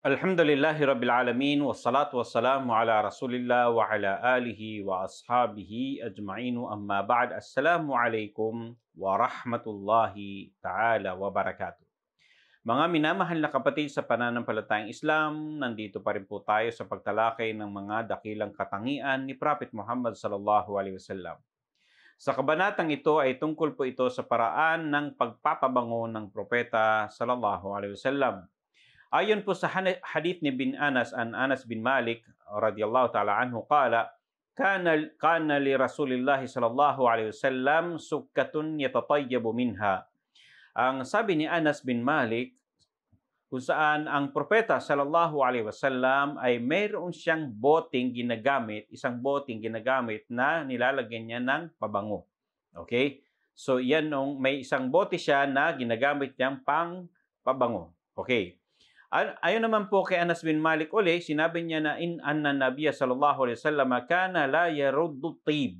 Alhamdulillahi Rabbil Alamin, wassalatu wassalamu ala Rasulillah wa ala alihi wa ashabihi ajma'inu amma ba'd. Assalamu alaikum wa rahmatullahi ta'ala wa barakatuh. Mga minamahal na kapatid sa pananampalatayang Islam, nandito pa rin po tayo sa pagtalakay ng mga dakilang katangian ni Prophet Muhammad sallallahu alaihi wasallam. Sa kabanatang ito ay tungkol po ito sa paraan ng pagpapabango ng propeta sallallahu alaihi wasallam. Ayon po sa hadith ni bin Anas an Anas bin Malik radhiyallahu ta'ala anhu qala kana li Rasulillah sallallahu alaihi wasallam sukkatun yatatayyabu minha. Ang sabi ni Anas bin Malik kung saan ang propeta sallallahu alaihi wasallam ay mayroon siyang isang boteng ginagamit na nilalagyan niya ng pabango. Okay? So yan may isang bote siya na ginagamit niyang pang pabango. Okay. Ayon naman po kay Anas bin Malik uli, sinabi niya na in anna nabiyya sallallahu alaihi wasallam kana la yaruddu tib.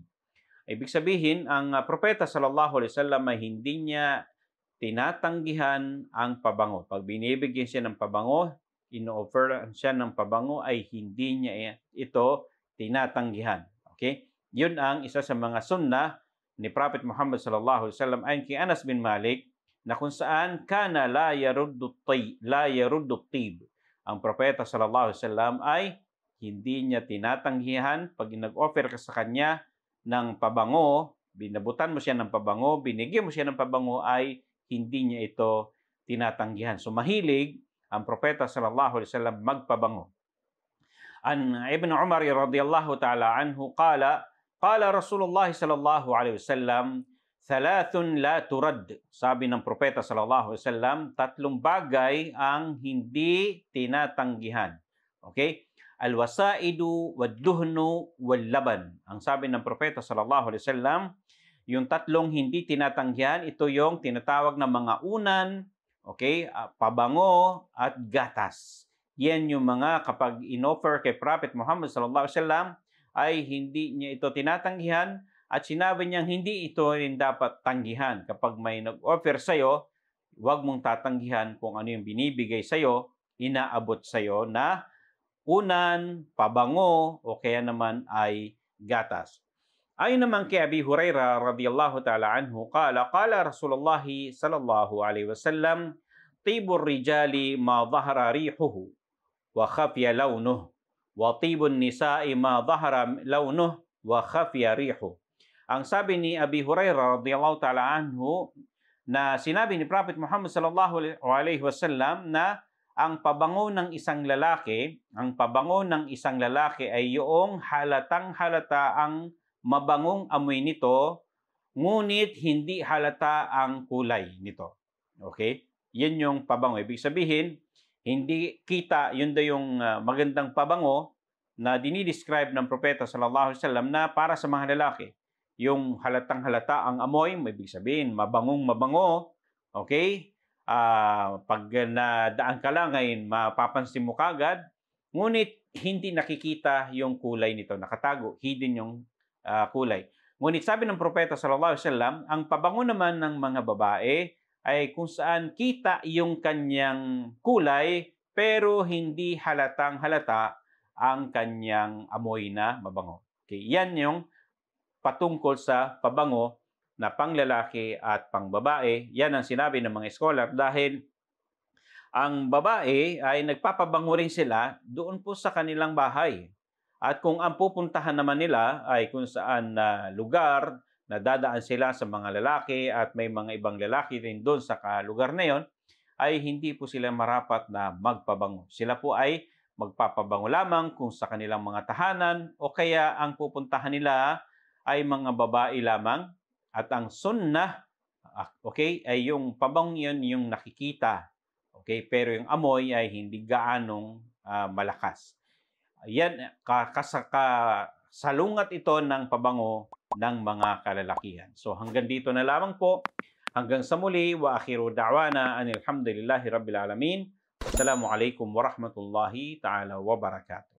Ibig sabihin, ang propeta sallallahu alaihi wasallam ay hindi niya tinatanggihan ang pabango. Pag binibigyan siya ng pabango, ino-offer siya ng pabango, ay hindi niya ito tinatanggihan. Okay? Yun ang isa sa mga sunnah ni Prophet Muhammad sallallahu alaihi wasallam ayon kay Anas bin Malik, na kung saan kana la yaruddu tib. Ang propeta sallallahu alaihi wasallam ay hindi niya tinatanggihan pag nag-offer ka sa kanya ng pabango, binabutan mo siya ng pabango, binigyan mo siya ng pabango, ay hindi niya ito tinatanggihan. So mahilig ang propeta sallallahu alaihi wasallam magpabango. An Ibn Umar radhiyallahu ta'ala anhu qala Rasulullah sallallahu alaihi wasallam thalathun la turad. Sabi ng propeta sallallahu alaihi wasallam, tatlong bagay ang hindi tinatanggihan. Okay? Al-wasaidu wad-duhnu wal-laban. Ang sabi ng propeta sallallahu alaihi wasallam, yung tatlong hindi tinatanggihan, ito yung tinatawag na mga unan, okay, pabango at gatas. Yan yung mga kapag inoffer kay Prophet Muhammad sallallahu alaihi wasallam ay hindi niya ito tinatanggihan. At sinabi niyang hindi ito rin dapat tanggihan. Kapag may nag-offer sa'yo, huwag mong tatanggihan kung ano yung binibigay sa'yo, inaabot sa'yo na unan, pabango, o kaya naman ay gatas. Ayon naman kay Abi Hurairah radhiyallahu ta'ala anhu, qala Rasulullah sallallahu alaihi wasallam, tibur rijali ma dhahara rihuhu wa khafiya launuhu wa tibun nisa'i ma dhahara launuhu wa khafiya rihuhu. Ang sabi ni Abi Hurairah radhiyallahu ta'ala anhu, na sinabi ni Prophet Muhammad sallallahu alaihi wasallam na ang pabango ng isang lalaki ay yung halatang halata ang mabangong amoy nito, ngunit hindi halata ang kulay nito. Okay? Yan yung pabango. Ibig sabihin, hindi kita, yun daw yung magandang pabango na dinidescribe ng propeta sallallahu alaihi wasallam na para sa mga lalaki. Yung halatang halata ang amoy, ibig sabihin, mabangong mabango. Okay? Pag nadaan ka lang ngayon, mapapansin mo kagad, ngunit hindi nakikita yung kulay nito. Nakatago, hidden yung kulay. Ngunit sabi ng propeta sallallahu alaihi wasallam, ang pabango naman ng mga babae ay kung saan kita yung kanyang kulay pero hindi halatang halata ang kanyang amoy na mabango. Okay, yan yung patungkol sa pabango na panglalaki at pangbabae. Yan ang sinabi ng mga scholar dahil ang babae ay nagpapabango rin sila doon po sa kanilang bahay. At kung ang pupuntahan naman nila ay kung saan na lugar na dadaan sila sa mga lalaki at may mga ibang lalaki rin doon sa lugar na yon, ay hindi po sila marapat na magpabango. Sila po ay magpapabango lamang kung sa kanilang mga tahanan o kaya ang pupuntahan nila ay mga babae lamang. At ang sunnah, okay, ay yung pabango yun yung nakikita. Okay, pero yung amoy ay hindi gaanong malakas. Yan, salungat ito ng pabango ng mga kalalakihan. So hanggang dito na lamang po. Hanggang sa muli, wa akhiru da'wana anil hamdulillahi rabbil alamin. Assalamu alaikum warahmatullahi ta'ala wabarakatuh.